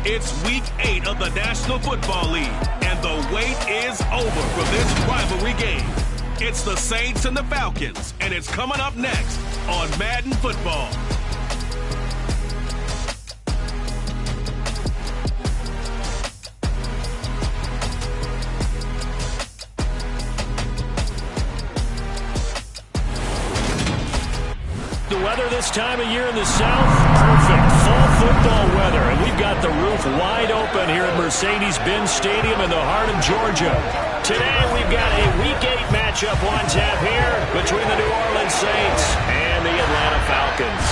It's Week 8 of the National Football League, and the wait is over for this rivalry game. It's the Saints and the Falcons, and it's coming up next on Madden Football. The weather this time of year in the South, perfect. Fall football weather, and we've got the roof wide open here at Mercedes-Benz Stadium in the heart of Georgia. Today, we've got a Week 8 matchup on tap here between the New Orleans Saints and the Atlanta Falcons.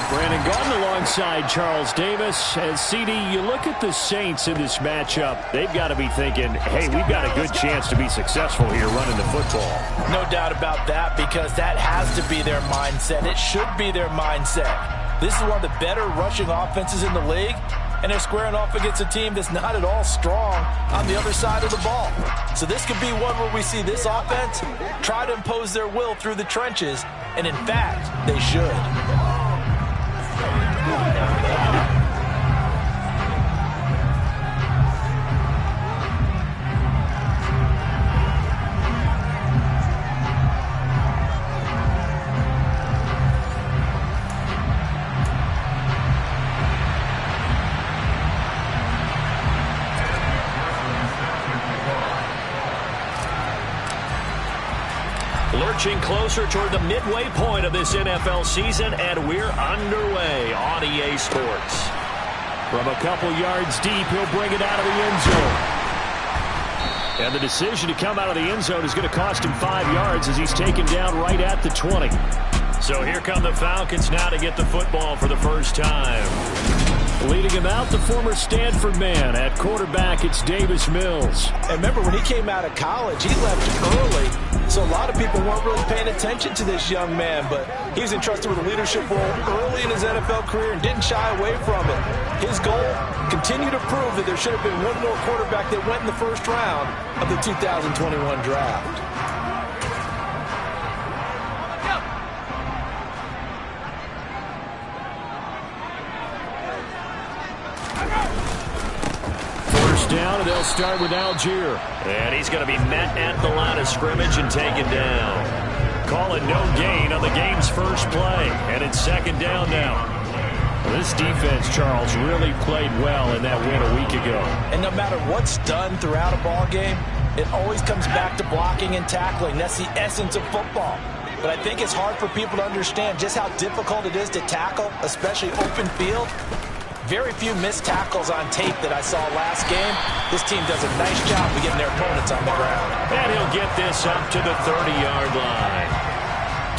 Brandon Gaudin alongside Charles Davis. And CD, you look at the Saints in this matchup, they've got to be thinking, hey, we've got a good chance to be successful here running the football. No doubt about that, because that has to be their mindset. It should be their mindset. This is one of the better rushing offenses in the league, and they're squaring off against a team that's not at all strong on the other side of the ball. So this could be one where we see this offense try to impose their will through the trenches, and in fact, they should. Lurching closer toward the midway point of this NFL season, and we're underway on EA Sports. From a couple yards deep, he'll bring it out of the end zone. And the decision to come out of the end zone is going to cost him 5 yards as he's taken down right at the 20. So here come the Falcons now to get the football for the first time. Leading him out, the former Stanford man. At quarterback, it's Davis Mills. And remember, when he came out of college, he left early. So a lot of people weren't really paying attention to this young man, but he was entrusted with a leadership role early in his NFL career and didn't shy away from it. His goal, continue to prove that there should have been one more quarterback that went in the first round of the 2021 draft. Down, and they'll start with Algier. And he's going to be met at the line of scrimmage and taken down. Calling no gain on the game's first play. And it's second down now. This defense, Charles, really played well in that win a week ago. And no matter what's done throughout a ball game, it always comes back to blocking and tackling. That's the essence of football. But I think it's hard for people to understand just how difficult it is to tackle, especially open field. Very few missed tackles on tape that I saw last game. This team does a nice job of getting their opponents on the ground. And he'll get this up to the 30-yard line.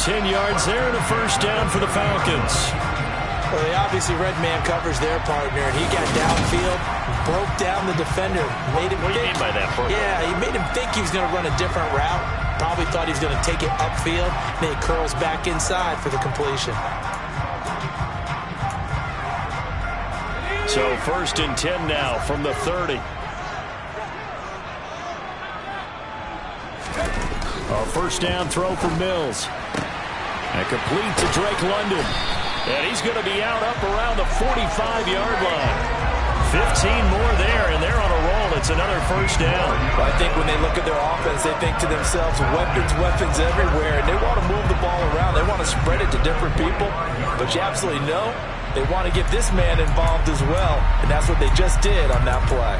10 yards there and a first down for the Falcons. Well, they obviously red man covers their partner, and he got downfield, broke down the defender, made him What do you mean by that, Porter? Yeah, he made him think he was going to run a different route. Probably thought he was going to take it upfield, and then he curls back inside for the completion. So first and 10 now from the 30. A first down throw for Mills. And complete to Drake London. And he's going to be out up around the 45-yard line. 15 more there, and they're on a roll. It's another first down. Well, I think when they look at their offense, they think to themselves, weapons, weapons everywhere. And they want to move the ball around. They want to spread it to different people. But you absolutely know they want to get this man involved as well, and that's what they just did on that play.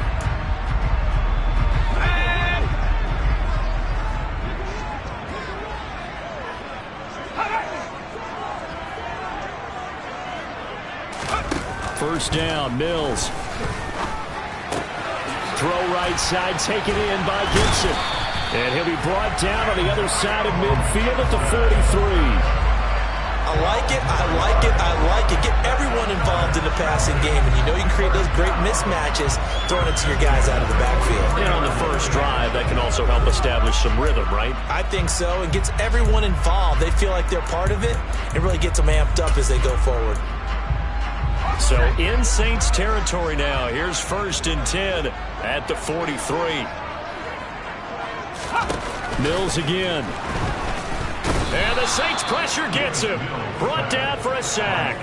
First down, Mills. Throw right side, taken in by Gibson. And he'll be brought down on the other side of midfield at the 43. I like it, I like it, I like it. Get everyone involved in the passing game, and you know you can create those great mismatches throwing it to your guys out of the backfield. And on the first drive, that can also help establish some rhythm, right? I think so. It gets everyone involved. They feel like they're part of it. It really gets them amped up as they go forward. So in Saints territory now. Here's first and 10 at the 43. Mills again. And the Saints pressure gets him. Brought down for a sack.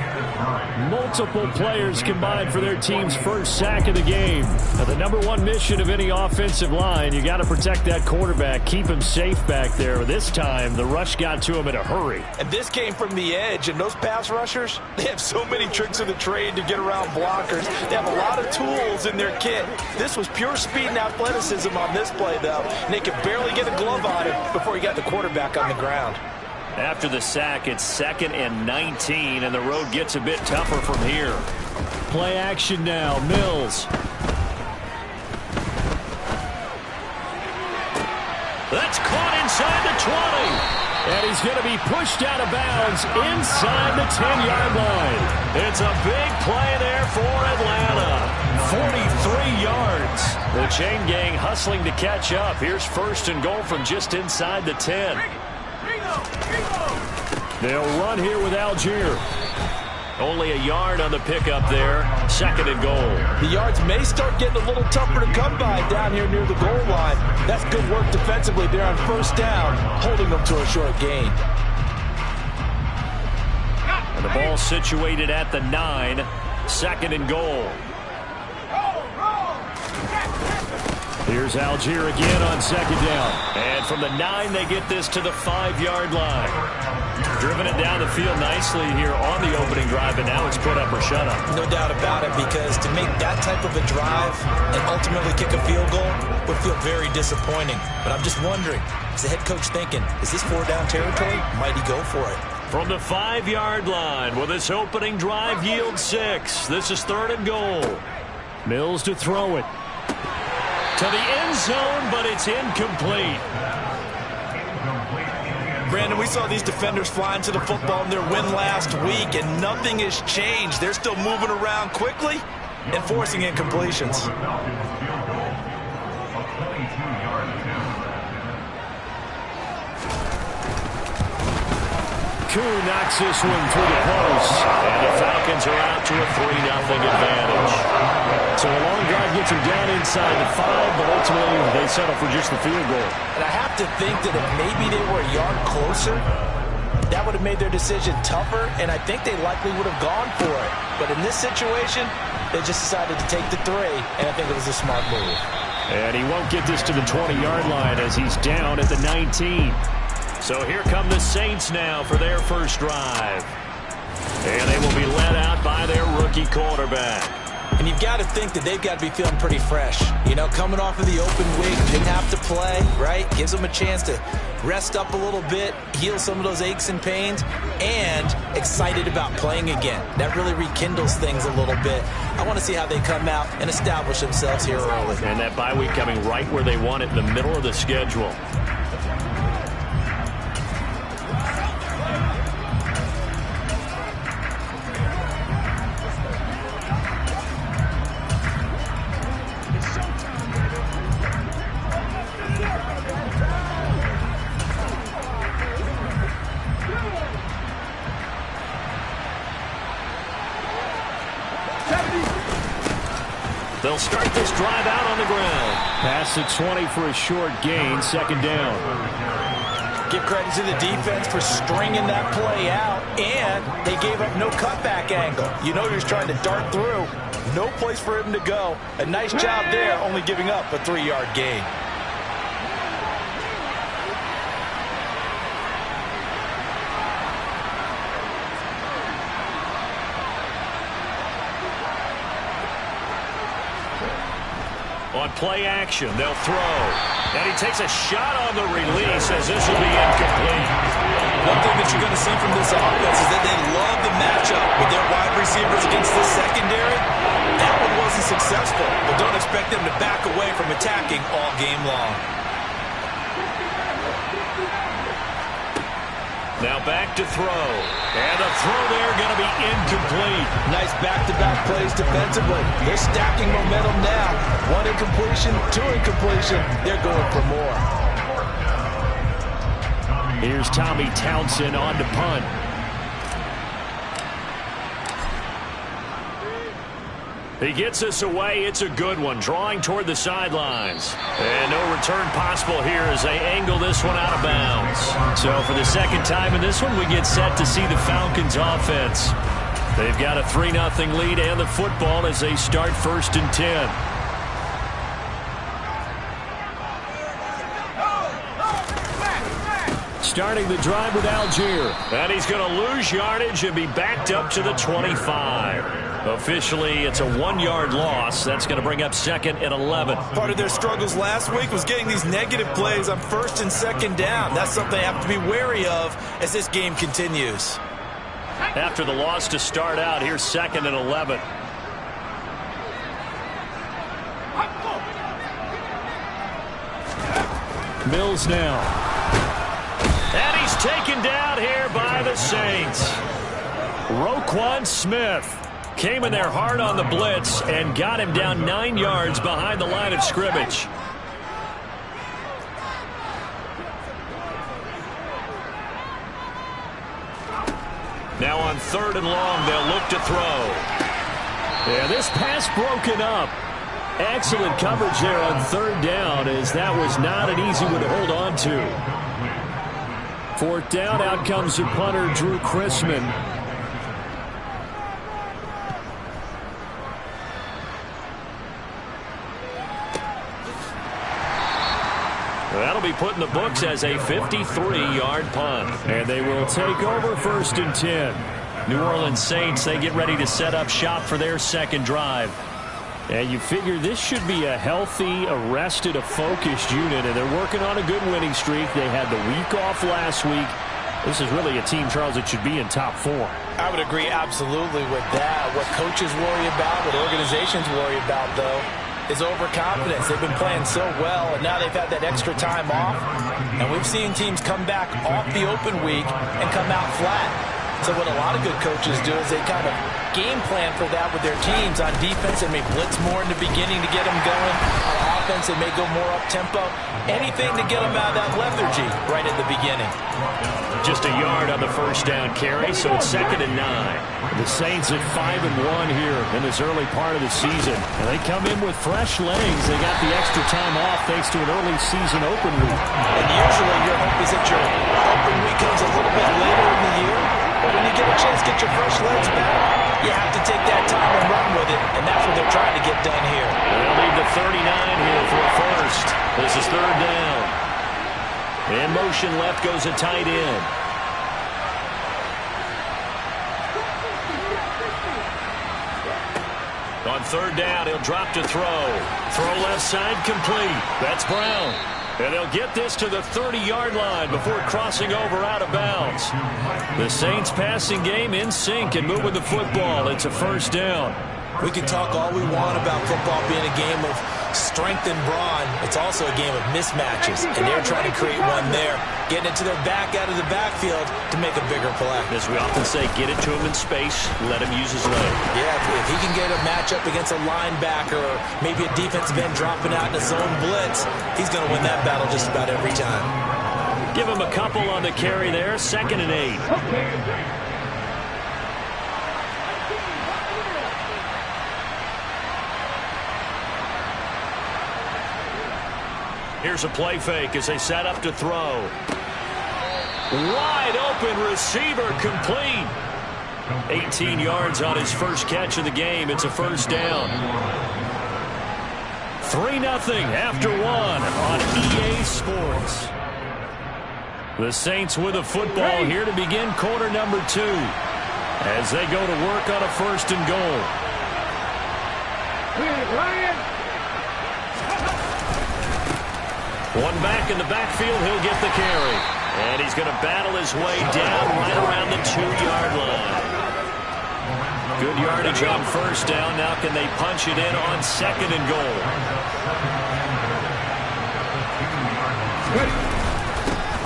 Multiple players combined for their team's first sack of the game. Now, the number one mission of any offensive line, you got to protect that quarterback, keep him safe back there. This time, the rush got to him in a hurry. And this came from the edge, and those pass rushers, they have so many tricks of the trade to get around blockers. They have a lot of tools in their kit. This was pure speed and athleticism on this play, though, and they could barely get a glove on him before he got the quarterback on the ground. After the sack, it's 2nd and 19, and the road gets a bit tougher from here. Play action now, Mills. That's caught inside the 20. And he's going to be pushed out of bounds inside the 10-yard line. It's a big play there for Atlanta. 43 yards. The chain gang hustling to catch up. Here's 1st and goal from just inside the 10. They'll run here with Algier. Only a yard on the pickup there. 2nd and goal. The yards may start getting a little tougher to come by down here near the goal line. That's good work defensively there on 1st down, holding them to a short gain. And the ball situated at the 9. 2nd and goal. Here's Algier again on 2nd down. And from the 9, they get this to the 5-yard line. Driven it down the field nicely here on the opening drive, and now it's put up or shut up. No doubt about it, because to make that type of a drive and ultimately kick a field goal would feel very disappointing. But I'm just wondering, is the head coach thinking, is this 4-down territory? Might he go for it? From the 5-yard line, will this opening drive yield 6? This is 3rd and goal. Mills to throw it. To the end zone, but it's incomplete. Brandon, we saw these defenders flying to the football in their win last week, and nothing has changed. They're still moving around quickly and forcing incompletions. Koo knocks this one through the post, and the Falcons are out to a 3-0 advantage. So a long drive gets them down inside the 5, but ultimately they settle for just the field goal. And I have to think that if maybe they were a yard closer, that would have made their decision tougher, and I think they likely would have gone for it. But in this situation, they just decided to take the 3, and I think it was a smart move. And he won't get this to the 20-yard line as he's down at the 19. So here come the Saints now for their first drive. And they will be led out by their rookie quarterback. And you've got to think that they've got to be feeling pretty fresh. You know, coming off of the open week, didn't have to play, right? Gives them a chance to rest up a little bit, heal some of those aches and pains, and excited about playing again. That really rekindles things a little bit. I want to see how they come out and establish themselves here early. And that bye week coming right where they want it, in the middle of the schedule. They'll start this drive out on the ground. Past the 20 for a short gain, 2nd down. Give credit to the defense for stringing that play out, and they gave up no cutback angle. You know he was trying to dart through. No place for him to go. A nice job there, only giving up a 3-yard gain. On play action, they'll throw. And he takes a shot on the release as this will be incomplete. One thing that you're going to see from this offense is that they love the matchup with their wide receivers against the secondary. That one wasn't successful, but don't expect them to back away from attacking all game long. Now back to throw. And the throw there going to be incomplete. Nice back-to-back plays defensively. They're stacking momentum now. 1 incompletion, 2 incompletion. They're going for more. Here's Tommy Townsend on to punt. He gets us away. It's a good one, drawing toward the sidelines. And no return possible here as they angle this one out of bounds. So for the second time in this one, we get set to see the Falcons offense. They've got a 3-0 lead and the football as they start 1st and 10. Starting the drive with Algier. And he's going to lose yardage and be backed up to the 25. Officially, it's a 1-yard loss. That's going to bring up 2nd and 11. Part of their struggles last week was getting these negative plays on 1st and 2nd down. That's something they have to be wary of as this game continues. After the loss to start out, here's 2nd and 11. Mills now. And he's taken down here by the Saints. Roquan Smith came in there hard on the blitz and got him down 9 yards behind the line of scrimmage. Now on 3rd and long, they'll look to throw. Yeah, this pass broken up. Excellent coverage there on 3rd down, as that was not an easy one to hold on to. 4th down, out comes the punter, Drew Chrisman. That'll be put in the books as a 53-yard punt. And they will take over 1st and 10. New Orleans Saints, they get ready to set up shop for their 2nd drive. And you figure this should be a healthy, arrested, a focused unit. And they're working on a good winning streak. They had the week off last week. This is really a team, Charles, that should be in top 4. I would agree absolutely with that. What coaches worry about, what organizations worry about, though, is overconfidence. They've been playing so well, and now they've had that extra time off. And we've seen teams come back off the open week and come out flat. So what a lot of good coaches do is they kind of game plan for that with their teams. On defense, they may blitz more in the beginning to get them going. On offense, they may go more up-tempo. Anything to get them out of that lethargy right at the beginning. Just a yard on the 1st down carry, so it's 2nd and 9. The Saints at 5-1 here in this early part of the season. And they come in with fresh legs. They got the extra time off thanks to an early season open week. And usually your hope is that your open week comes a little bit later in the year. But when you get a chance to get your fresh legs back, you have to take that time and run with it. And that's what they're trying to get done here. They'll leave the 39 here for a 1st. This is 3rd down. In motion left goes a tight end. On 3rd down, he'll drop to throw. Throw left side complete. That's Brown. And they'll get this to the 30-yard line before crossing over out of bounds. The Saints passing game in sync and moving the football. It's a 1st down. We can talk all we want about football being a game of strength and brawn. It's also a game of mismatches, and they're trying to create one there, getting it to their back out of the backfield to make a bigger play. As we often say, get it to him in space, let him use his leg. Yeah, if he can get a matchup against a linebacker or maybe a defensive end dropping out in a zone blitz, he's going to win that battle just about every time. Give him a couple on the carry there, 2nd and 8. Here's a play fake as they set up to throw. Wide open receiver complete. 18 yards on his first catch of the game. It's a 1st down. 3-0 after 1 on EA Sports. The Saints with a football here to begin quarter number 2 as they go to work on a 1st and goal. One back in the backfield, he'll get the carry. And he's going to battle his way down right around the 2-yard line. Good yardage on 1st down. Now can they punch it in on 2nd and goal?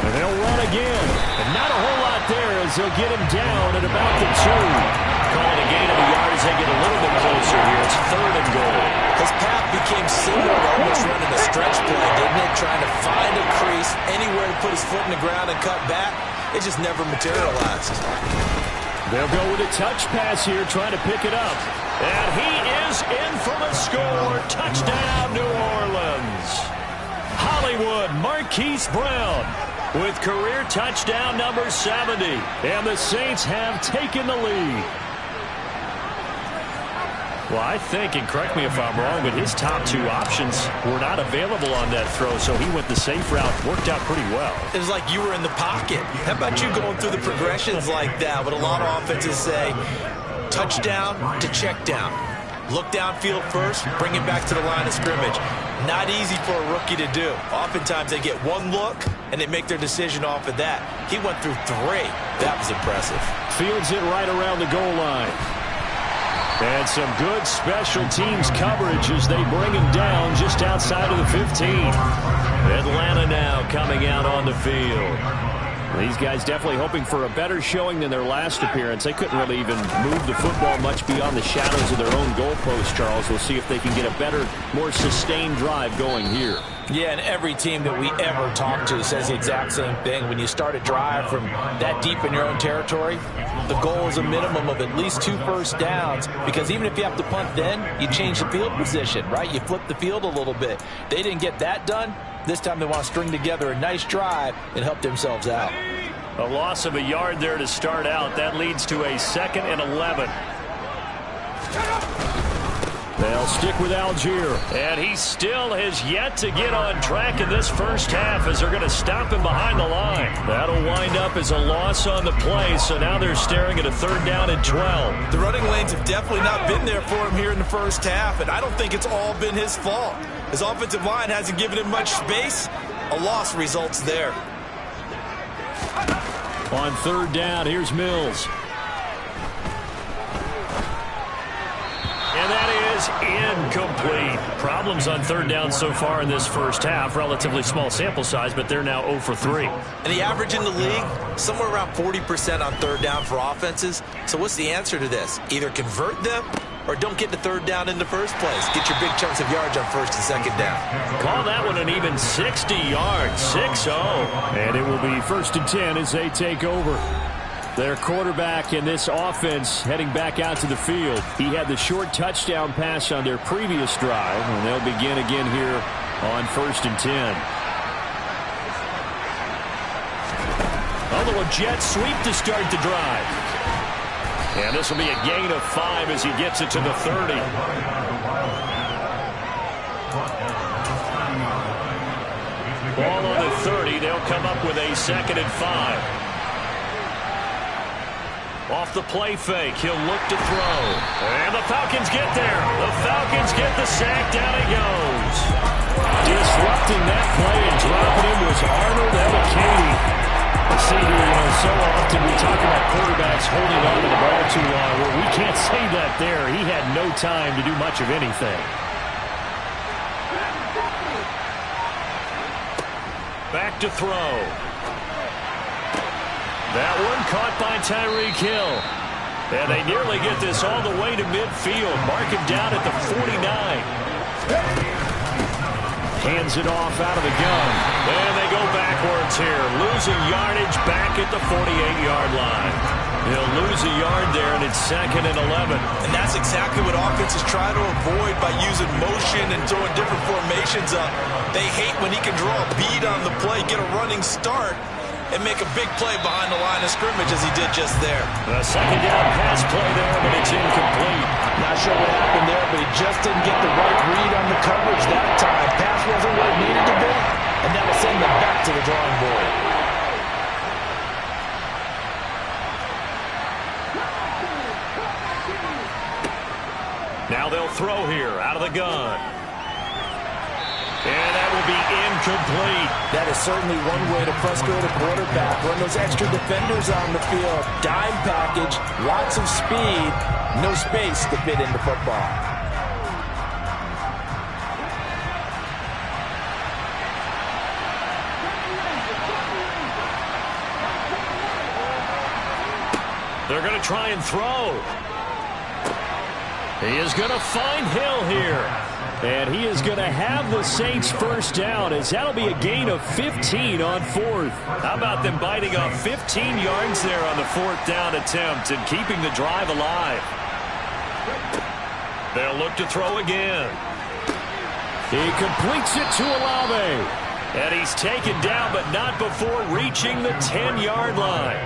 And they'll run again. And not a whole lot there as they'll get him down at about the 2. Calling a gain of a yard as they get a little bit closer here. It's 3rd and goal. His path became similar to almost running a stretch play, didn't it? Trying to find a crease, anywhere to put his foot in the ground and cut back. It just never materialized. They'll go with a touch pass here, trying to pick it up. And he is in score. Touchdown, New Orleans. Hollywood Marquise Brown with career touchdown number 70. And the Saints have taken the lead. Well, I think, and correct me if I'm wrong, but his top two options were not available on that throw, so he went the safe route. Worked out pretty well. It was like you were in the pocket. How about you going through the progressions like that? What a lot of offenses say, touchdown to check down. Look downfield first, bring it back to the line of scrimmage. Not easy for a rookie to do. Oftentimes they get one look, and they make their decision off of that. He went through 3. That was impressive. Fields it right around the goal line. And some good special teams coverage as they bring him down just outside of the 15. Atlanta now coming out on the field. These guys definitely hoping for a better showing than their last appearance. They couldn't really even move the football much beyond the shadows of their own goalpost, Charles. We'll see if they can get a better, more sustained drive going here. Yeah, and every team that we ever talk to says the exact same thing. When you start a drive from that deep in your own territory, the goal is a minimum of at least 2 first downs, because even if you have to punt then, you change the field position, right? You flip the field a little bit. They didn't get that done. This time they want to string together a nice drive and help themselves out. A loss of a yard there to start out. That leads to a 2nd and 11. They'll stick with Algier. And he still has yet to get on track in this first half as they're going to stop him behind the line. That'll wind up as a loss on the play, so now they're staring at a 3rd down and 12. The running lanes have definitely not been there for him here in the first half, and I don't think it's all been his fault. His offensive line hasn't given him much space. A loss results there. On 3rd down, here's Mills. And that is incomplete. Problems on 3rd down so far in this first half. Relatively small sample size, but they're now 0 for 3. And the average in the league, somewhere around 40% on 3rd down for offenses. So what's the answer to this? Either convert them or don't get the 3rd down in the first place. Get your big chunks of yards on 1st and 2nd down. Call that one an even 60 yards, 6-0. And it will be 1st and 10 as they take over. Their quarterback in this offense heading back out to the field. He had the short touchdown pass on their previous drive, and they'll begin again here on 1st and 10. Although a jet sweep to start the drive. And this will be a gain of 5 as he gets it to the 30. Ball on the 30. They'll come up with a 2nd and 5. Off the play fake, he'll look to throw. And the Falcons get there. The Falcons get the sack. Down he goes. Disrupting that play and dropping him was Arnold Ebiketie. See here, so often we talk about quarterbacks holding on to the ball too long. Well, we can't say that there. He had no time to do much of anything. Back to throw. That one caught by Tyreek Hill. And they nearly get this all the way to midfield. Mark him down at the 49. Hands it off out of the gun. And they go backwards here. Losing yardage back at the 48-yard line. He'll lose a yard there, and it's 2nd and 11. And that's exactly what offenses try to avoid by using motion and throwing different formations up. They hate when he can draw a bead on the play, get a running start, and make a big play behind the line of scrimmage as he did just there. A 2nd down pass play there, but it's incomplete. Not sure what happened there, but he just didn't get the right read on the coverage that time. Pass wasn't where it needed to be, and that'll send them back to the drawing board. Now they'll throw here out of the gun. And that will be incomplete. That is certainly one way to frustrate a quarterback. Run those extra defenders on the field. Dime package, lots of speed, no space to fit into football. They're going to try and throw. He is going to find Hill here. And he is going to have the Saints first down, as that'll be a gain of 15 on 4th. How about them biting off 15 yards there on the 4th down attempt and keeping the drive alive? They'll look to throw again. He completes it to Olave. And he's taken down, but not before reaching the 10-yard line.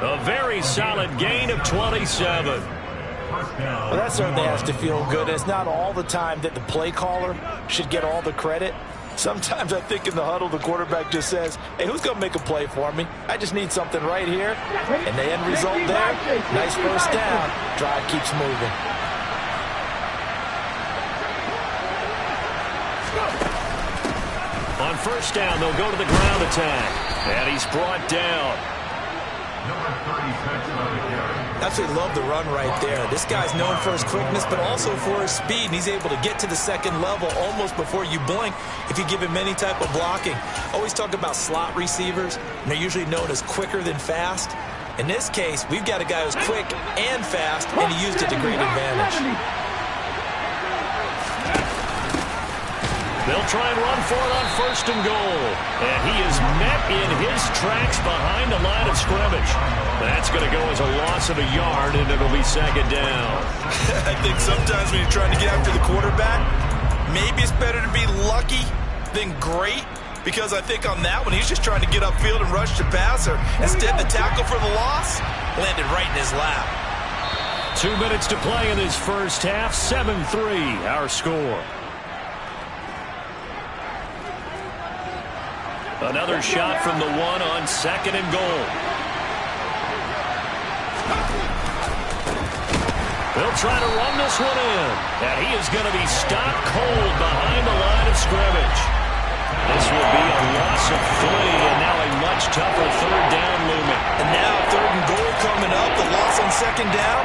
A very solid gain of 27. Well, that certainly has to feel good. It's not all the time that the play caller should get all the credit. Sometimes I think in the huddle, the quarterback just says, hey, who's going to make a play for me? I just need something right here. And the end result there, nice first down. Drive keeps moving. On first down, they'll go to the ground attack. And he's brought down. Absolutely love the run right there. This guy's known for his quickness, but also for his speed. And he's able to get to the second level almost before you blink if you give him any type of blocking. Always talk about slot receivers, and they're usually known as quicker than fast. In this case, we've got a guy who's quick and fast, and he used it to great advantage. They'll try and run for it on first and goal. And he is met in his tracks behind the line of scrimmage. That's going to go as a loss of a yard, and it'll be second down. I think sometimes when you're trying to get after the quarterback, maybe it's better to be lucky than great, because I think on that one, he's just trying to get upfield and rush the passer. Instead, the tackle for the loss landed right in his lap. 2 minutes to play in this first half. 7-3, our score. Another shot from the one on second and goal. They'll try to run this one in. And he is going to be stopped cold behind the line of scrimmage. This will be a loss of 3, and now a much tougher third down looming. And now third and goal coming up. The loss on second down.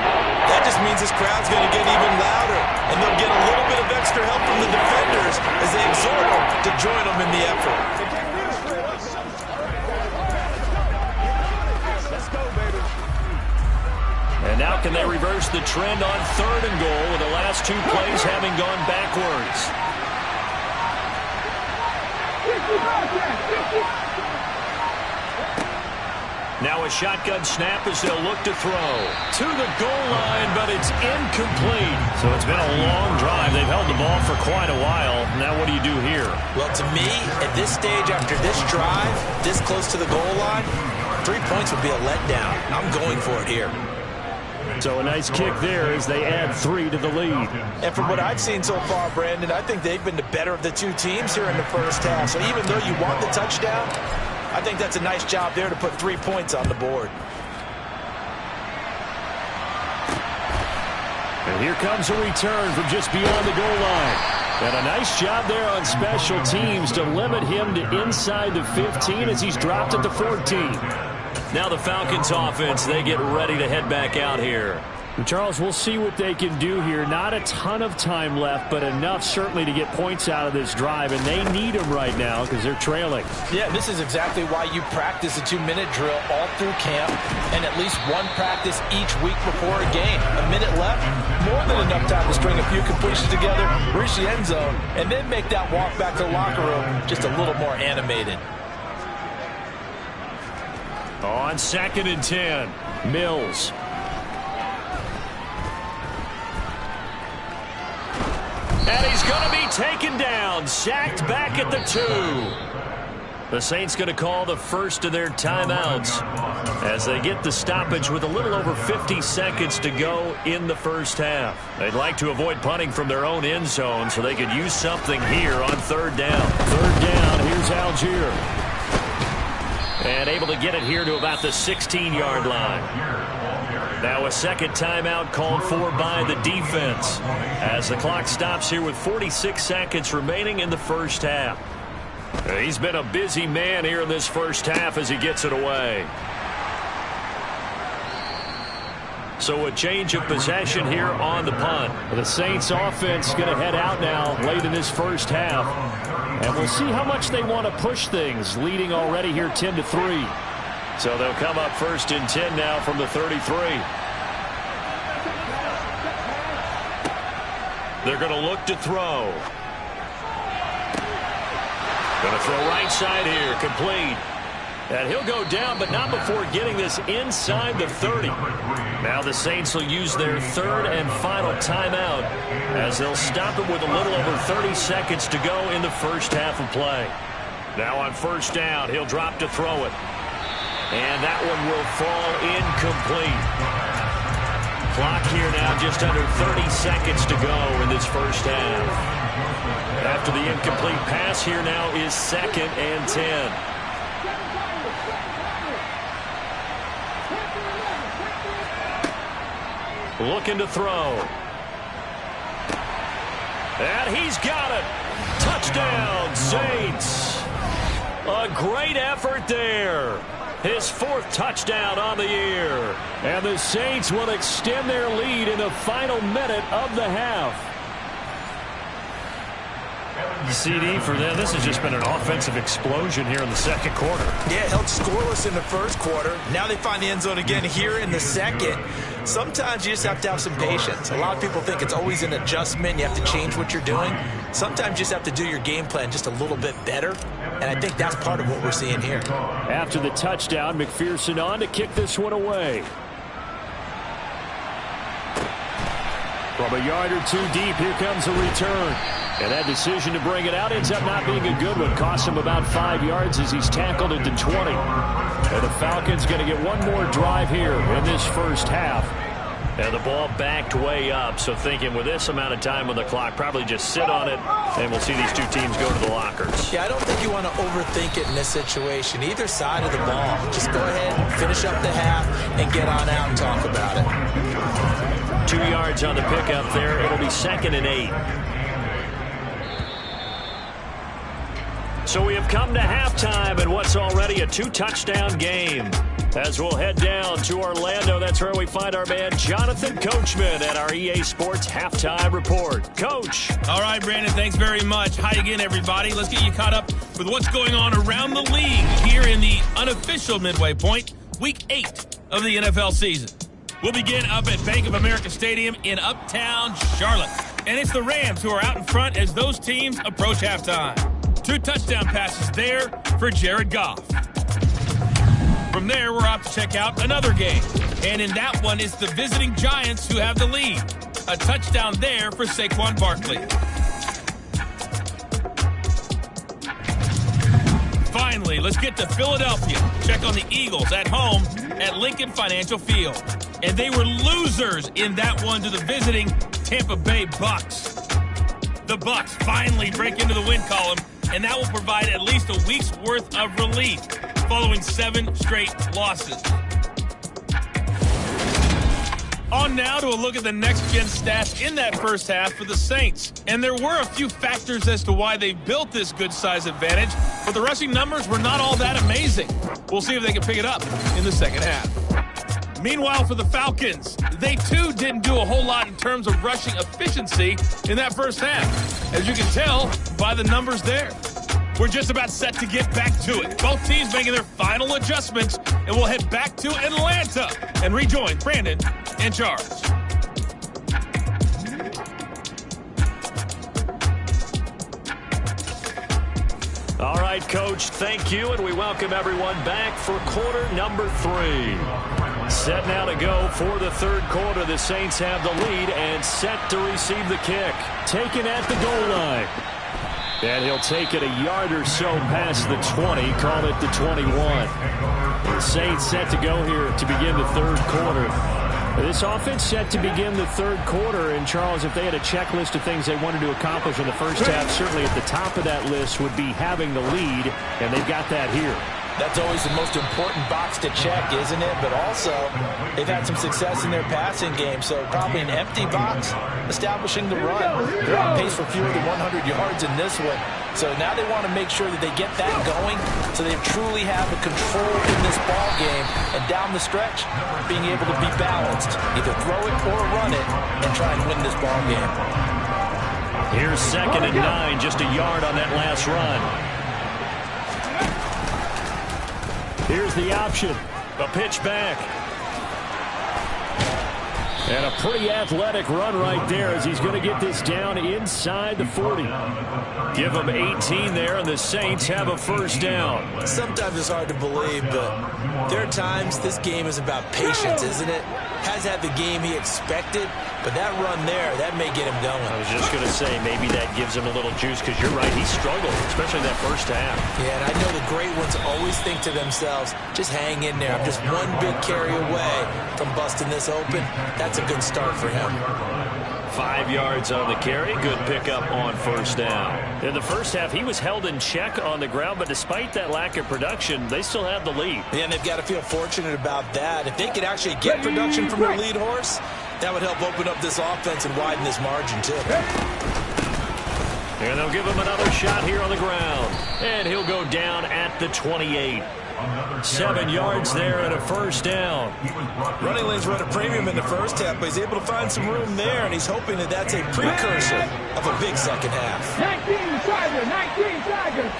That just means this crowd's going to get even louder. And they'll get a little bit of extra help from the defenders as they exhort them to join them in the effort. And now can they reverse the trend on third and goal with the last 2 plays having gone backwards? Now a shotgun snap as they'll look to throw. To the goal line, but it's incomplete. So it's been a long drive. They've held the ball for quite a while. Now what do you do here? Well, to me, at this stage after this drive, this close to the goal line, 3 points would be a letdown. I'm going for it here. So a nice kick there as they add 3 to the lead. And from what I've seen so far, Brandon, I think they've been the better of the 2 teams here in the first half. So even though you want the touchdown, I think that's a nice job there to put 3 points on the board. And here comes a return from just beyond the goal line. And a nice job there on special teams to limit him to inside the 15 as he's dropped at the 14. Now the Falcons offense, they get ready to head back out here. Charles, we'll see what they can do here. Not a ton of time left, but enough certainly to get points out of this drive, and they need them right now because they're trailing. Yeah, this is exactly why you practice a 2-minute drill all through camp and at least one practice each week before a game. A minute left, more than enough time to string a few completions together, reach the end zone, and then make that walk back to the locker room just a little more animated. On 2nd and 10, Mills. And he's going to be taken down, sacked back at the 2. The Saints going to call the first of their timeouts as they get the stoppage with a little over 50 seconds to go in the first half. They'd like to avoid punting from their own end zone so they could use something here on third down. Third down, here's Algier. And able to get it here to about the 16-yard line. Now a second timeout called for by the defense as the clock stops here with 46 seconds remaining in the first half. He's been a busy man here in this first half as he gets it away. So a change of possession here on the punt. The Saints offense going to head out now late in this first half. And we'll see how much they want to push things, leading already here 10-3. So they'll come up 1st and 10 now from the 33. They're going to look to throw. Going to throw right side here, complete. And he'll go down, but not before getting this inside the 30. Now the Saints will use their third and final timeout as they'll stop it with a little over 30 seconds to go in the first half of play. Now on first down, he'll drop to throw it. And that one will fall incomplete. Clock here now just under 30 seconds to go in this first half. After the incomplete pass, here now is 2nd and 10. Looking to throw. And he's got it. Touchdown, Saints. A great effort there. His 4th touchdown on the year. And the Saints will extend their lead in the final minute of the half. CD for them. This has just been an offensive explosion here in the second quarter. Yeah, held scoreless in the first quarter. Now they find the end zone again here in the second. Sometimes you just have to have some patience. A lot of people think it's always an adjustment. You have to change what you're doing. Sometimes you just have to do your game plan just a little bit better. And I think that's part of what we're seeing here. After the touchdown, McPherson on to kick this one away. From a yard or two deep, here comes a return. And that decision to bring it out ends up not being a good one. Costs him about 5 yards as he's tackled at the 20. And the Falcons going to get one more drive here in this first half. And the ball backed way up. So thinking with this amount of time on the clock, probably just sit on it. And we'll see these two teams go to the lockers. Yeah, I don't think you want to overthink it in this situation. Either side of the ball. Just go ahead, finish up the half, and get on out and talk about it. 2 yards on the pickup there. It'll be 2nd and 8. So we have come to halftime in what's already a 2-touchdown game. As we'll head down to Orlando, that's where we find our man Jonathan Coachman at our EA Sports Halftime Report. Coach. All right, Brandon, thanks very much. Hi again, everybody. Let's get you caught up with what's going on around the league here in the unofficial midway point, Week 8 of the NFL season. We'll begin up at Bank of America Stadium in Uptown Charlotte. And it's the Rams who are out in front as those teams approach halftime. 2 touchdown passes there for Jared Goff. From there, we're off to check out another game. And in that one, it's the visiting Giants who have the lead. A touchdown there for Saquon Barkley. Finally, let's get to Philadelphia. Check on the Eagles at home at Lincoln Financial Field. And they were losers in that one to the visiting Tampa Bay Bucks. The Bucks finally break into the win column, and that will provide at least a week's worth of relief following 7 straight losses. On now to a look at the next-gen stats in that first half for the Saints. And there were a few factors as to why they built this good-size advantage, but the rushing numbers were not all that amazing. We'll see if they can pick it up in the second half. Meanwhile, for the Falcons, they too didn't do a whole lot in terms of rushing efficiency in that first half, as you can tell by the numbers there. We're just about set to get back to it. Both teams making their final adjustments, and we'll head back to Atlanta and rejoin Brandon and Charles. All right, Coach, thank you, and we welcome everyone back for quarter number 3. Set now to go for the third quarter. The Saints have the lead and set to receive the kick. Taken at the goal line. And he'll take it a yard or so past the 20, call it the 21. The Saints set to go here to begin the third quarter. This offense set to begin the third quarter. And, Charles, if they had a checklist of things they wanted to accomplish in the first half, certainly at the top of that list would be having the lead, and they've got that here. That's always the most important box to check, isn't it? But also, they've had some success in their passing game, so probably an empty box establishing the run. They're on pace for fewer than 100 yards in this one. So now they want to make sure that they get that going so they truly have a control in this ball game. And down the stretch, being able to be balanced, either throw it or run it, and try and win this ball game. Here's 2nd and 9, just a yard on that last run. Here's the option. A pitch back. And a pretty athletic run right there as he's going to get this down inside the 40. Give him 18 there, and the Saints have a first down. Sometimes it's hard to believe, but there are times this game is about patience, isn't it? Has had the game he expected, but that run there, that may get him going. I was just going to say maybe that gives him a little juice because you're right, he struggled, especially that first half. Yeah, and I know the great ones always think to themselves, just hang in there. I'm just one big carry away from busting this open. That's a good start for him. 5 yards on the carry. Good pickup on first down. In the first half, he was held in check on the ground, but despite that lack of production, they still have the lead. Yeah, and they've got to feel fortunate about that. If they could actually get production from their lead horse, that would help open up this offense and widen this margin, too. And they'll give him another shot here on the ground. And he'll go down at the 28. 7 yards there and a first down. Running lanes run a premium in the first half, but he's able to find some room there, and he's hoping that that's a precursor of a big second half. 19 Tigers.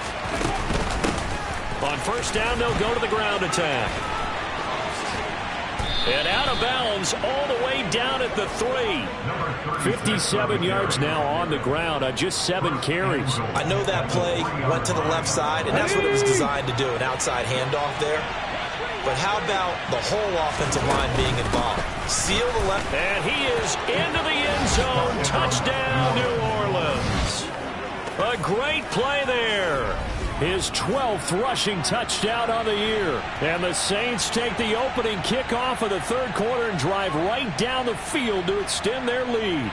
On first down, they'll go to the ground attack. And out of bounds all the way down at the 3. 57 yards now on the ground on just 7 carries. I know that play went to the left side, and that's what it was designed to do, an outside handoff there. But how about the whole offensive line being involved? Seal the left. And he is into the end zone. Touchdown, New Orleans. A great play there. His 12th rushing touchdown on the year. And the Saints take the opening kickoff of the third quarter and drive right down the field to extend their lead.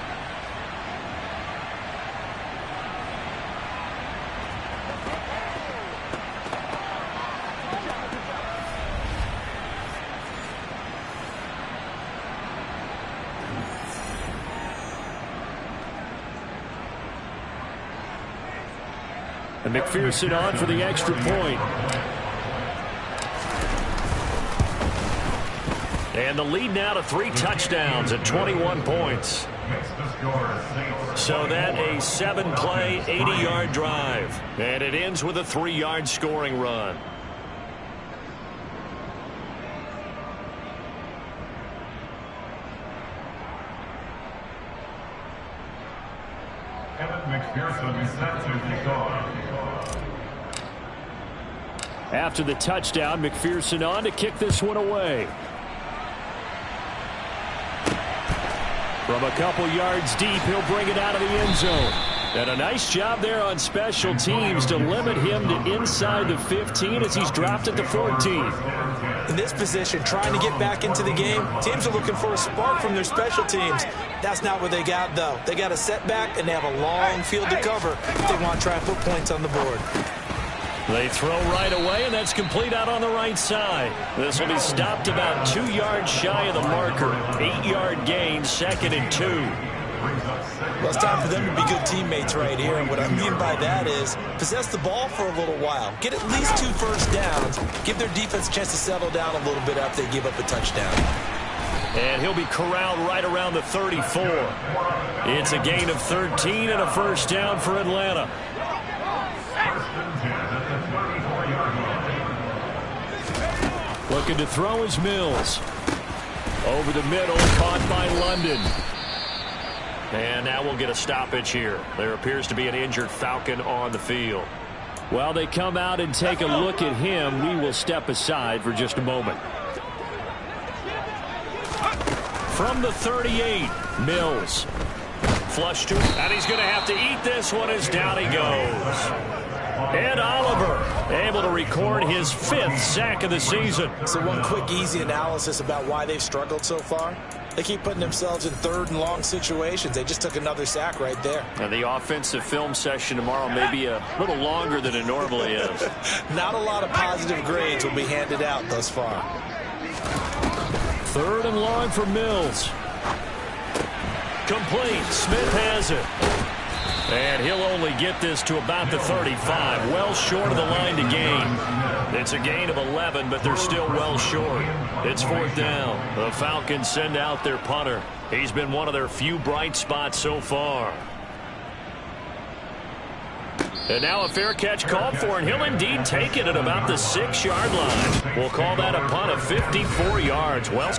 And McPherson on for the extra point. And the lead now to 3 touchdowns at 21 points. So that a 7-play, 80-yard drive. And it ends with a 3-yard scoring run. After the touchdown, McPherson on to kick this one away. From a couple yards deep, he'll bring it out of the end zone. And a nice job there on special teams to limit him to inside the 15 as he's dropped at the 14. In this position, trying to get back into the game, teams are looking for a spark from their special teams. That's not what they got, though. They got a setback, and they have a long field to cover if they want to try and put points on the board. They throw right away, and that's complete out on the right side. This will be stopped about 2 yards shy of the marker. 8-yard gain, 2nd and 2. Well, it's time for them to be good teammates right here, and what I mean by that is possess the ball for a little while. Get at least 2 first downs. Give their defense a chance to settle down a little bit after they give up a touchdown. And he'll be corralled right around the 34. It's a gain of 13 and a first down for Atlanta. Looking to throw is Mills. Over the middle, caught by London. And now we'll get a stoppage here. There appears to be an injured Falcon on the field. While they come out and take a look at him, we will step aside for just a moment. From the 38, Mills. Flush to him, and he's going to have to eat this one as down he goes. And Oliver able to record his 5th sack of the season. So one quick, easy analysis about why they've struggled so far. They keep putting themselves in 3rd and long situations. They just took another sack right there. And the offensive film session tomorrow may be a little longer than it normally is. Not a lot of positive grades will be handed out thus far. 3rd and long for Mills. Complete. Smith has it. And he'll only get this to about the 35. Well short of the line to gain. It's a gain of 11, but they're still well short. It's 4th down. The Falcons send out their punter. He's been one of their few bright spots so far. And now a fair catch called for, and he'll indeed take it at about the 6-yard line. We'll call that a punt of 54 yards. Well,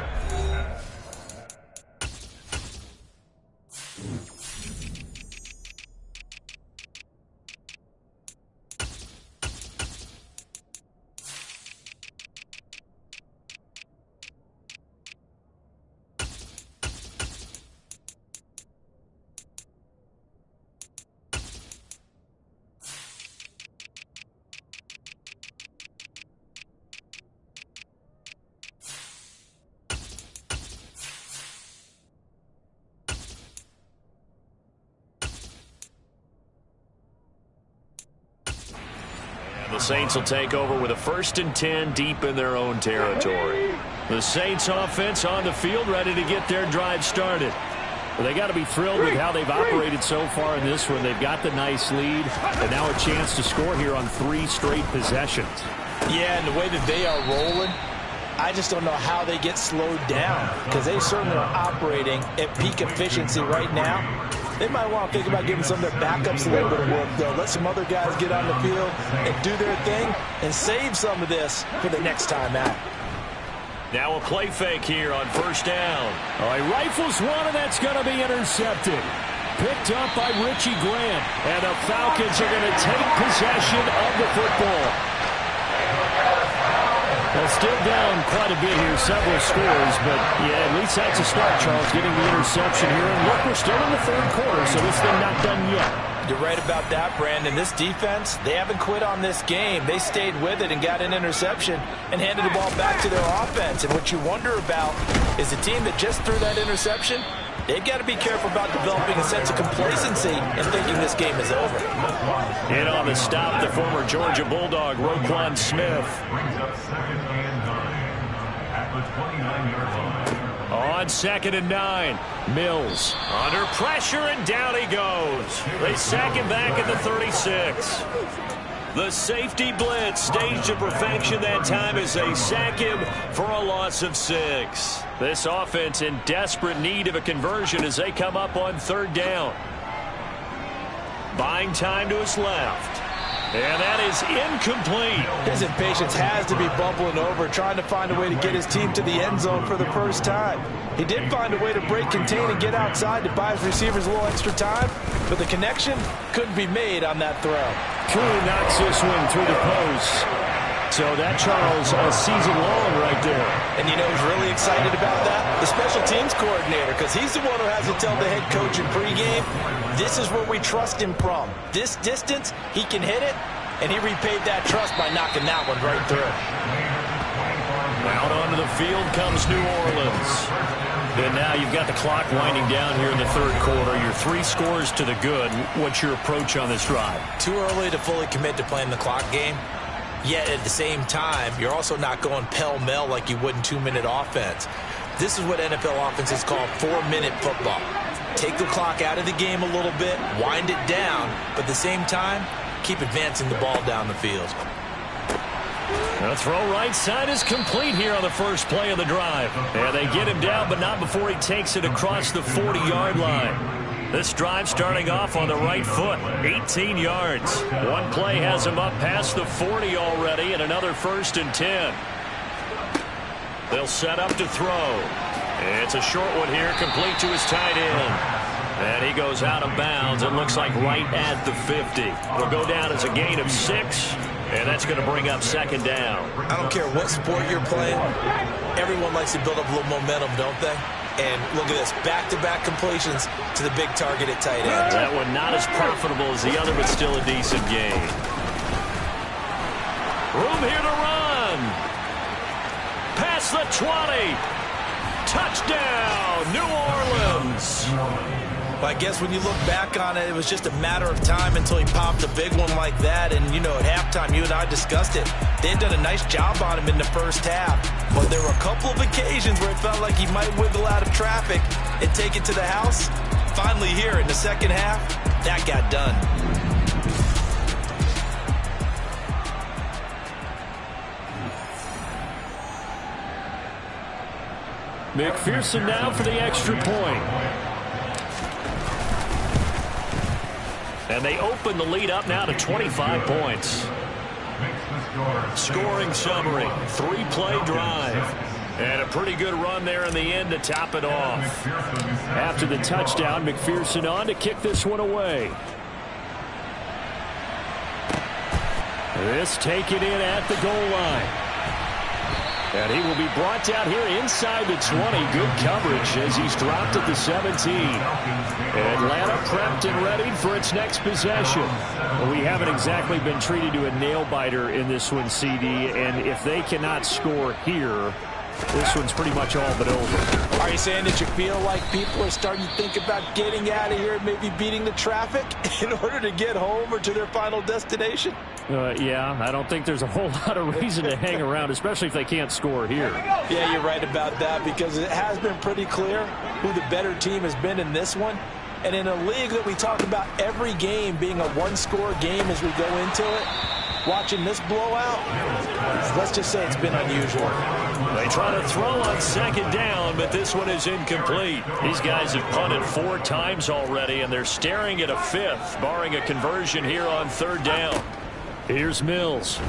the Saints will take over with a 1st and 10 deep in their own territory. The Saints offense on the field ready to get their drive started. Well, they got to be thrilled with how they've operated so far in this one. They've got the nice lead, and now a chance to score here on 3 straight possessions. Yeah, and the way that they are rolling, I just don't know how they get slowed down, because they certainly are operating at peak efficiency right now. They might want to think about giving some of their backups a little bit of work, though. Let some other guys get on the field and do their thing and save some of this for the next time out. Now a play fake here on 1st down. He rifles one, and that's going to be intercepted. Picked up by Richie Grant, and the Falcons are going to take possession of the football. Well, still down quite a bit here, several scores, but yeah, at least that's a start, Charles, getting the interception here. And look, we're still in the 3rd quarter, so this thing not done yet. You're right about that, Brandon. This defense, they haven't quit on this game. They stayed with it and got an interception and handed the ball back to their offense. And what you wonder about is a team that just threw that interception, they've got to be careful about developing a sense of complacency and thinking this game is over. In on the stop, the former Georgia Bulldog, Roquan Smith. On 2nd and 9, Mills under pressure, and down he goes. They sack him back at the 36. The safety blitz staged to perfection that time as they sack him for a loss of 6. This offense in desperate need of a conversion as they come up on 3rd down. Buying time to his left. And that is incomplete. His impatience has to be bubbling over, trying to find a way to get his team to the end zone for the first time. He did find a way to break, contain, and get outside to buy his receivers a little extra time, but the connection couldn't be made on that throw. Cooley knocks this one through the post. So that, Charles, a season long right there. And you know who's really excited about that? The special teams coordinator, because he's the one who has to tell the head coach in pregame, this is where we trust him from. This distance, he can hit it, and he repaid that trust by knocking that one right through. Out onto the field comes New Orleans. And now you've got the clock winding down here in the 3rd quarter. Your 3 scores to the good. What's your approach on this drive? Too early to fully commit to playing the clock game. Yet at the same time, you're also not going pell-mell like you would in 2-minute offense. This is what NFL offenses call 4-minute football. Take the clock out of the game a little bit, wind it down, but at the same time, keep advancing the ball down the field. The throw right side is complete here on the first play of the drive. And they get him down, but not before he takes it across the 40-yard line. This drive starting off on the right foot, 18 yards. One play has him up past the 40 already, and another 1st and 10. They'll set up to throw. It's a short one here, complete to his tight end. And he goes out of bounds. It looks like right at the 50. It'll go down as a gain of 6, and that's going to bring up 2nd down. I don't care what sport you're playing. Everyone likes to build up a little momentum, don't they? And look at this, back-to-back completions to the big target at tight end. That one not as profitable as the other, but still a decent gain. Room here to run. Past the 20. Touchdown, New Orleans. Well, I guess when you look back on it, it was just a matter of time until he popped a big one like that. And, you know, at halftime, you and I discussed it. They had done a nice job on him in the first half. But there were a couple of occasions where it felt like he might wiggle out of traffic and take it to the house. Finally here in the second half, that got done. McPherson now for the extra point. And they open the lead up now to 25 points. Scoring summary, 3-play drive. And a pretty good run there in the end to top it off. After the touchdown, McPherson on to kick this one away. This taken in at the goal line. And he will be brought down here inside the 20. Good coverage as he's dropped at the 17. Atlanta prepped and ready for its next possession. Well, we haven't exactly been treated to a nail-biter in this one, CD. And if they cannot score here, this one's pretty much all but over. Are you saying that you feel like people are starting to think about getting out of here and maybe beating the traffic in order to get home or to their final destination? Yeah, I don't think there's a whole lot of reason to hang around, especially if they can't score here. Yeah, you're right about that, because it has been pretty clear who the better team has been in this one. And in a league that we talk about every game being a one-score game as we go into it, watching this blowout, let's just say it's been unusual. They try to throw on second down, but this one is incomplete. These guys have punted 4 times already, and they're staring at a 5th, barring a conversion here on third down. Here's Mills.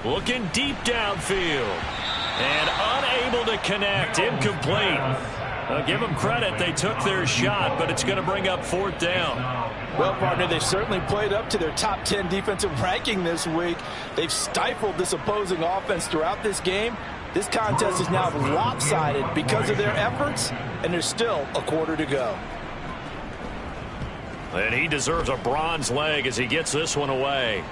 Looking deep downfield. And unable to connect. Incomplete. Give them credit. They took their shot, but it's going to bring up 4th down. Well, partner, they've certainly played up to their top 10 defensive ranking this week. They've stifled this opposing offense throughout this game. This contest is now lopsided because of their efforts, and there's still a quarter to go. And he deserves a bronze leg as he gets this one away.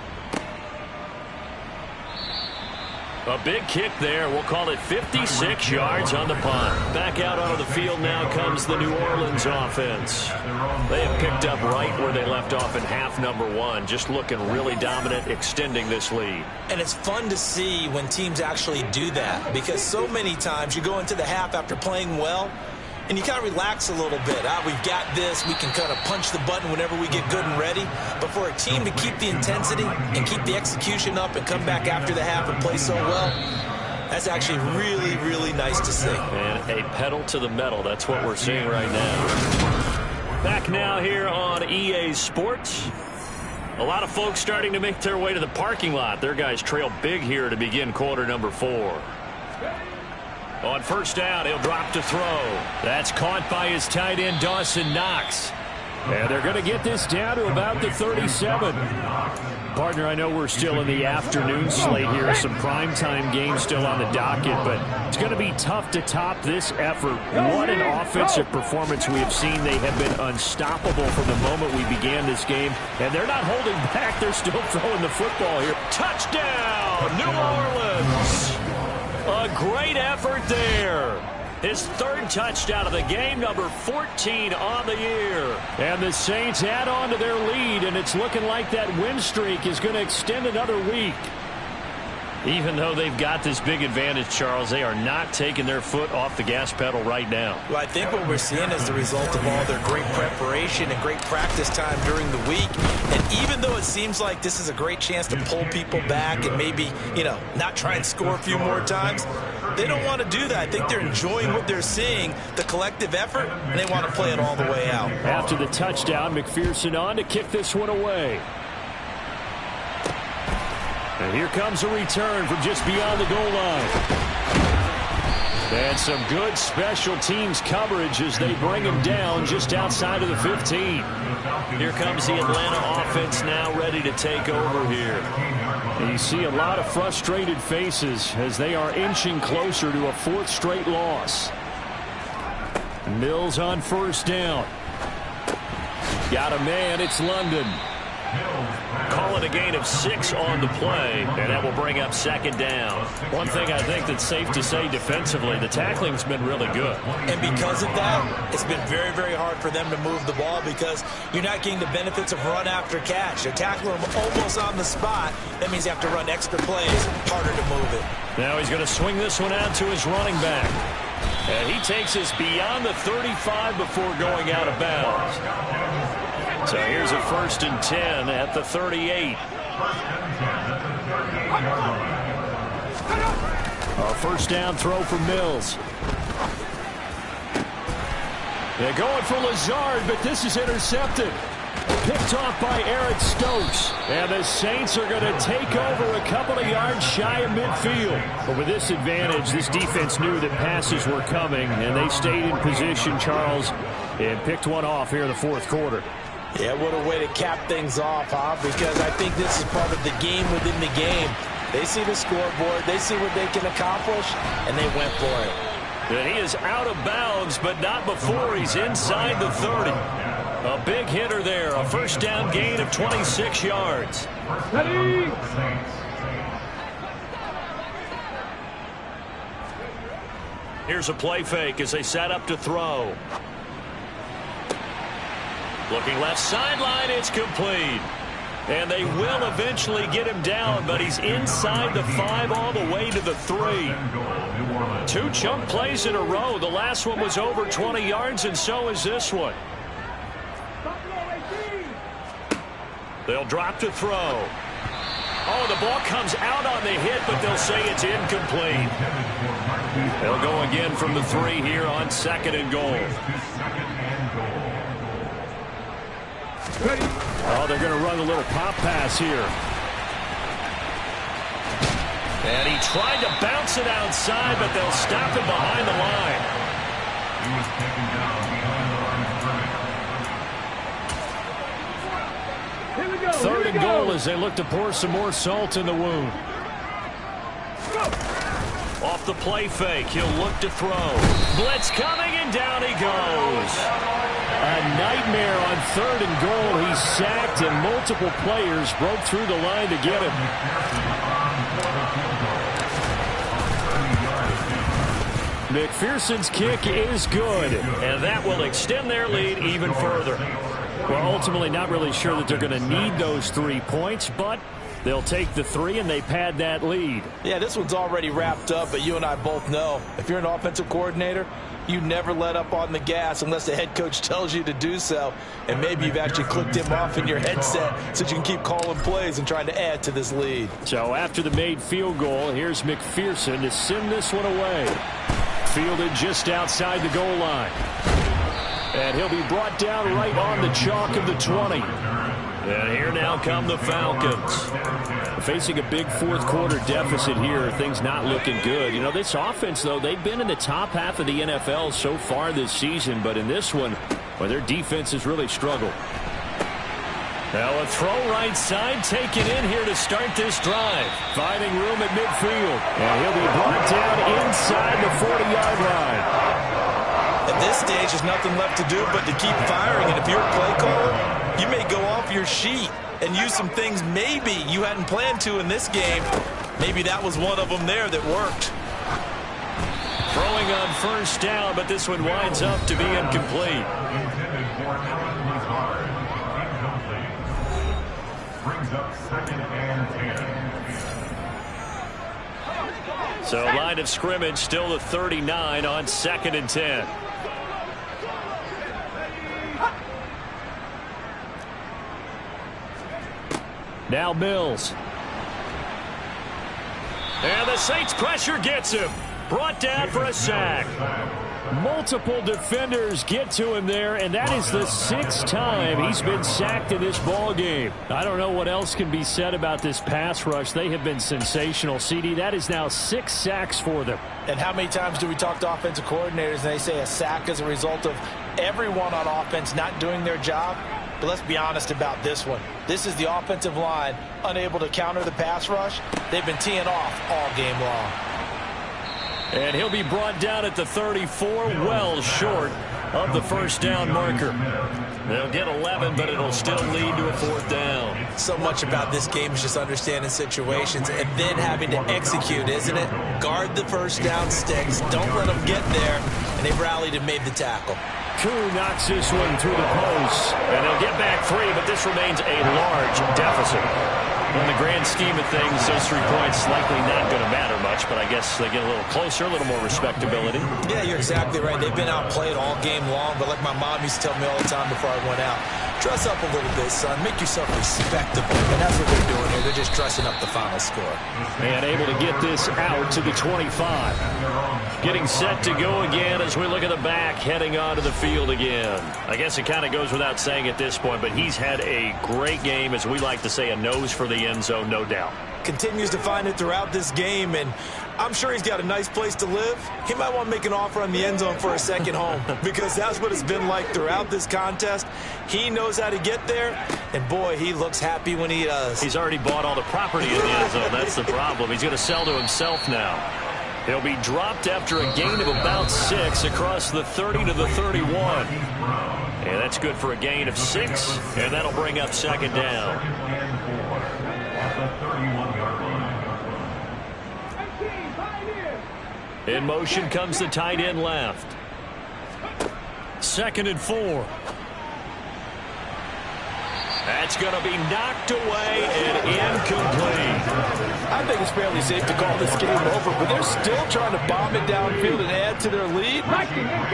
A big kick there. We'll call it 56 yards on the punt. Back out onto the field now comes the New Orleans offense. They have picked up right where they left off in half number 1. Just looking really dominant, extending this lead. And it's fun to see when teams actually do that, because so many times you go into the half after playing well, and you kind of relax a little bit. We've got this. We can kind of punch the button whenever we get good and ready. But for a team to keep the intensity and keep the execution up and come back after the half and play so well, that's actually really, really nice to see. And a pedal to the metal. That's what we're seeing right now. Back now here on EA Sports. A lot of folks starting to make their way to the parking lot. Their guys trail big here to begin quarter number 4. On first down, he'll drop to throw. That's caught by his tight end, Dawson Knox. And they're going to get this down to about the 37. Partner, I know we're still in the afternoon slate here. Some primetime games still on the docket, but it's going to be tough to top this effort. What an offensive performance we have seen. They have been unstoppable from the moment we began this game. And they're not holding back. They're still throwing the football here. Touchdown, New Orleans! A great effort there. His 3rd touchdown of the game, number 14 on the year. And the Saints add on to their lead, and it's looking like that win streak is going to extend another week. Even though they've got this big advantage, Charles, they are not taking their foot off the gas pedal right now. Well, I think what we're seeing is the result of all their great preparation and great practice time during the week. And even though it seems like this is a great chance to pull people back and maybe, not try and score a few more times, they don't want to do that. I think they're enjoying what they're seeing, the collective effort, and they want to play it all the way out. After the touchdown, McPherson on to kick this one away. And here comes a return from just beyond the goal line. And some good special teams coverage as they bring him down just outside of the 15. Here comes the Atlanta offense now ready to take over here. And you see a lot of frustrated faces as they are inching closer to a 4th straight loss. Mills on first down. Got a man, it's London. Call it a gain of 6 on the play, and that will bring up second down. One thing I think that's safe to say defensively, the tackling's been really good. And because of that, it's been very, very hard for them to move the ball because you're not getting the benefits of run after catch. They're tackling them almost on the spot. That means you have to run extra plays, harder to move it. Now he's going to swing this one out to his running back. And he takes us beyond the 35 before going out of bounds. So here's a 1st and 10 at the 38. A first down throw for Mills. They're going for Lazard, but this is intercepted. Picked off by Eric Stokes. And the Saints are going to take over a couple of yards shy of midfield. But with this advantage, this defense knew that passes were coming, and they stayed in position, Charles, and picked one off here in the 4th quarter. Yeah, what a way to cap things off, huh? Because I think this is part of the game within the game. They see the scoreboard, they see what they can accomplish, and they went for it. And he is out of bounds, but not before he's inside the 30. A big hitter there, a first down gain of 26 yards. Here's a play fake as they set up to throw. Looking left sideline, it's complete. And they will eventually get him down, but he's inside the 5 all the way to the 3. 2 chunk plays in a row. The last one was over 20 yards, and so is this one. They'll drop to throw. Oh, the ball comes out on the hit, but they'll say it's incomplete. They'll go again from the 3 here on 2nd and goal. Oh, they're going to run a little pop pass here. And he tried to bounce it outside, but they'll stop him behind the line. He was taken down behind the line of scrimmage. 3rd and goal as they look to pour some more salt in the wound. Off the play fake, he'll look to throw. Blitz coming, and down he goes. A nightmare on 3rd and goal. He's sacked, and multiple players broke through the line to get him. McPherson's kick is good, and that will extend their lead even further. Well, ultimately not really sure that they're going to need those 3 points, but they'll take the 3 and they pad that lead. Yeah, this one's already wrapped up, but you and I both know if you're an offensive coordinator, you never let up on the gas unless the head coach tells you to do so. And maybe you've actually clicked him off in your headset so you can keep calling plays and trying to add to this lead. So after the made field goal, here's McPherson to send this one away. Fielded just outside the goal line. And he'll be brought down right on the chalk of the 20. And here now come the Falcons. Facing a big 4th quarter deficit here. Things not looking good. You know, this offense, though, they've been in the top half of the NFL so far this season. But in this one, well, their defense has really struggled. Now a throw right side taken in here to start this drive. Finding room at midfield. And he'll be brought down inside the 40-yard line. At this stage, there's nothing left to do but to keep firing. And if you're a play caller, you may go off your sheet and use some things maybe you hadn't planned to in this game. Maybe that was one of them there that worked. Throwing on 1st down, but this one winds up to be incomplete. Brings up 2nd and 10. So line of scrimmage still the 39 on 2nd and 10. Now Mills. And the Saints pressure gets him. Brought down for a sack. Multiple defenders get to him there, and that is the 6th time he's been sacked in this ball game. I don't know what else can be said about this pass rush. They have been sensational, CD. That is now 6 sacks for them. And how many times do we talk to offensive coordinators and they say a sack is a result of everyone on offense not doing their job? But let's be honest about this one. This is the offensive line unable to counter the pass rush. They've been teeing off all game long. And he'll be brought down at the 34, well short of the 1st down marker. They'll get 11, but it'll still lead to a 4th down. So much about this game is just understanding situations and then having to execute, isn't it? Guard the 1st down sticks. Don't let them get there. And they've rallied and made the tackle. Koo knocks this one through the post. And they'll get back 3, but this remains a large deficit. In the grand scheme of things, those 3 points likely not going to matter much, but I guess they get a little closer, a little more respectability. Yeah, you're exactly right. They've been outplayed all game long, but like my mom used to tell me all the time before I went out, dress up a little bit, son. Make yourself respectable. And that's what they're doing here. They're just dressing up the final score. And able to get this out to the 25. Getting set to go again as we look at the back, heading onto the field again. I guess it kind of goes without saying at this point, but he's had a great game, as we like to say, a nose for the end zone, no doubt. Continues to find it throughout this game, and I'm sure he's got a nice place to live. He might want to make an offer on the end zone for a second home because that's what it's been like throughout this contest. He knows how to get there, and boy, he looks happy when he does. He's already bought all the property in the end zone. That's the problem. He's going to sell to himself now. He'll be dropped after a gain of about 6 across the 30 to the 31. And that's good for a gain of 6, and that'll bring up 2nd down. In motion comes the tight end left. 2nd and 4. That's going to be knocked away and incomplete. I think it's fairly safe to call this game over, but they're still trying to bomb it downfield and add to their lead.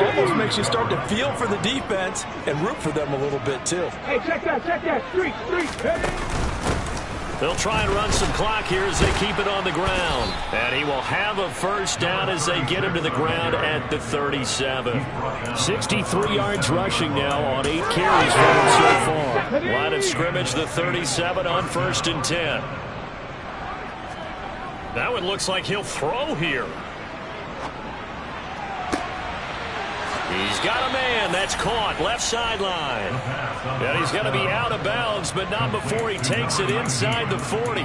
Almost makes you start to feel for the defense and root for them a little bit, too. Hey, check that. Street. They'll try and run some clock here as they keep it on the ground. And he will have a first down as they get him to the ground at the 37. 63 yards rushing now on 8 carries for him so far. Line of scrimmage, the 37 on 1st and 10. That one looks like he'll throw here. He's got a man that's caught left sideline. And he's going to be out of bounds, but not before he takes it inside the 40.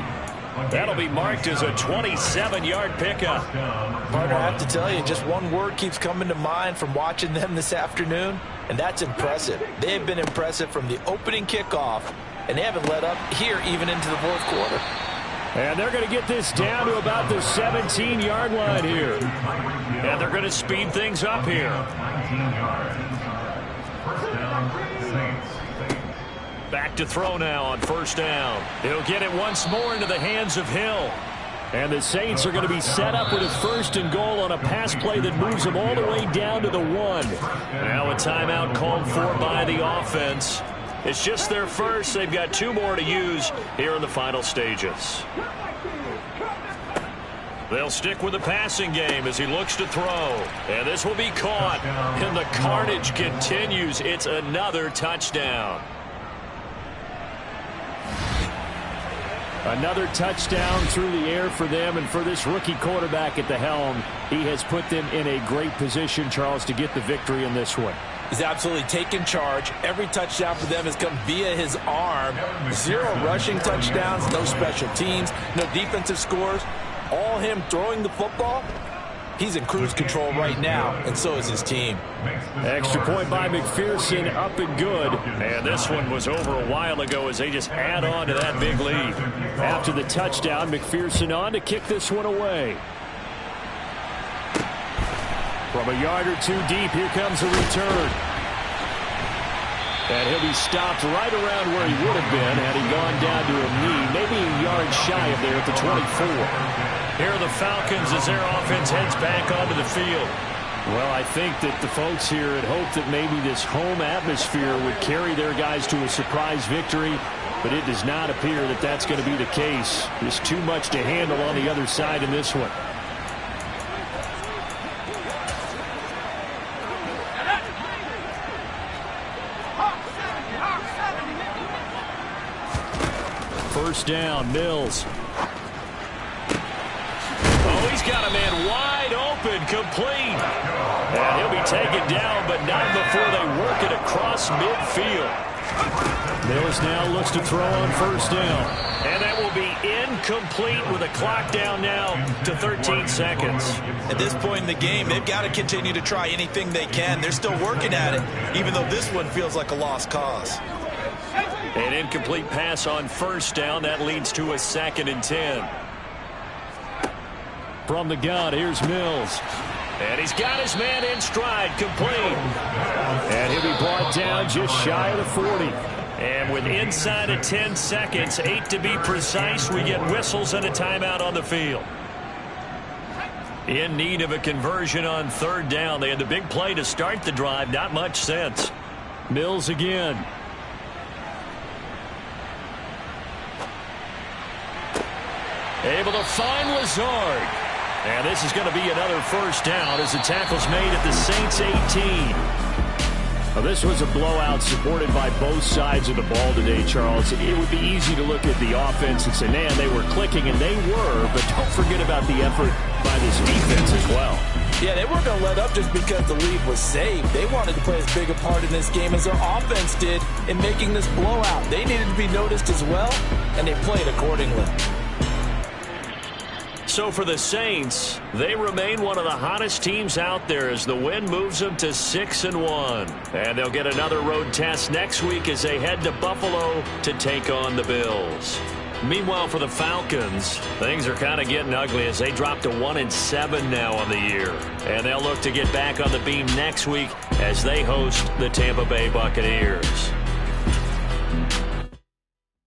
That'll be marked as a 27-yard pickup. Partner, I have to tell you, just one word keeps coming to mind from watching them this afternoon, and that's impressive. They have been impressive from the opening kickoff, and they haven't let up here even into the 4th quarter. And they're going to get this down to about the 17-yard line here. And they're going to speed things up here. Back to throw now on 1st down. He'll get it once more into the hands of Hill. And the Saints are going to be set up with a 1st and goal on a pass play that moves them all the way down to the 1. Now a timeout called for by the offense. It's just their first. They've got 2 more to use here in the final stages. They'll stick with the passing game as he looks to throw. And this will be caught. And the carnage continues. It's another touchdown. Another touchdown through the air for them, and for this rookie quarterback at the helm, he has put them in a great position, Charles, to get the victory in this one. He's absolutely taken charge. Every touchdown for them has come via his arm. 0 rushing touchdowns, no special teams, no defensive scores. All him throwing the football. He's in cruise control right now, and so is his team. Extra point by McPherson, up and good. And this one was over a while ago as they just add on to that big lead. After the touchdown, McPherson on to kick this one away. From a yard or 2 deep, here comes a return. And he'll be stopped right around where he would have been had he gone down to a knee, maybe a yard shy of there at the 24. Here are the Falcons as their offense heads back onto the field. Well, I think that the folks here had hoped that maybe this home atmosphere would carry their guys to a surprise victory, but it does not appear that that's going to be the case. There's too much to handle on the other side in this one. First down, Mills. Oh, he's got a man wide open, complete. And he'll be taken down, but not before they work it across midfield. Mills now looks to throw on 1st down. And that will be incomplete with a clock down now to 13 seconds. At this point in the game, they've got to continue to try anything they can. They're still working at it, even though this one feels like a lost cause. An incomplete pass on 1st down. That leads to a 2nd and 10. From the gun, here's Mills. And he's got his man in stride, complete. And he'll be brought down just shy of the 40. And with inside of 10 seconds, 8 to be precise, we get whistles and a timeout on the field. In need of a conversion on 3rd down. They had the big play to start the drive. Not much sense. Mills again. Able to find Lazard. And this is going to be another 1st down as the tackle's made at the Saints 18. Well, this was a blowout supported by both sides of the ball today, Charles. It would be easy to look at the offense and say, man, they were clicking, and they were, but don't forget about the effort by this defense as well. Yeah, they weren't going to let up just because the lead was saved. They wanted to play as big a part in this game as their offense did in making this blowout. They needed to be noticed as well, and they played accordingly. So for the Saints, they remain one of the hottest teams out there as the win moves them to 6-1. And they'll get another road test next week as they head to Buffalo to take on the Bills. Meanwhile, for the Falcons, things are kind of getting ugly as they drop to 1-7 now on the year. And they'll look to get back on the beam next week as they host the Tampa Bay Buccaneers.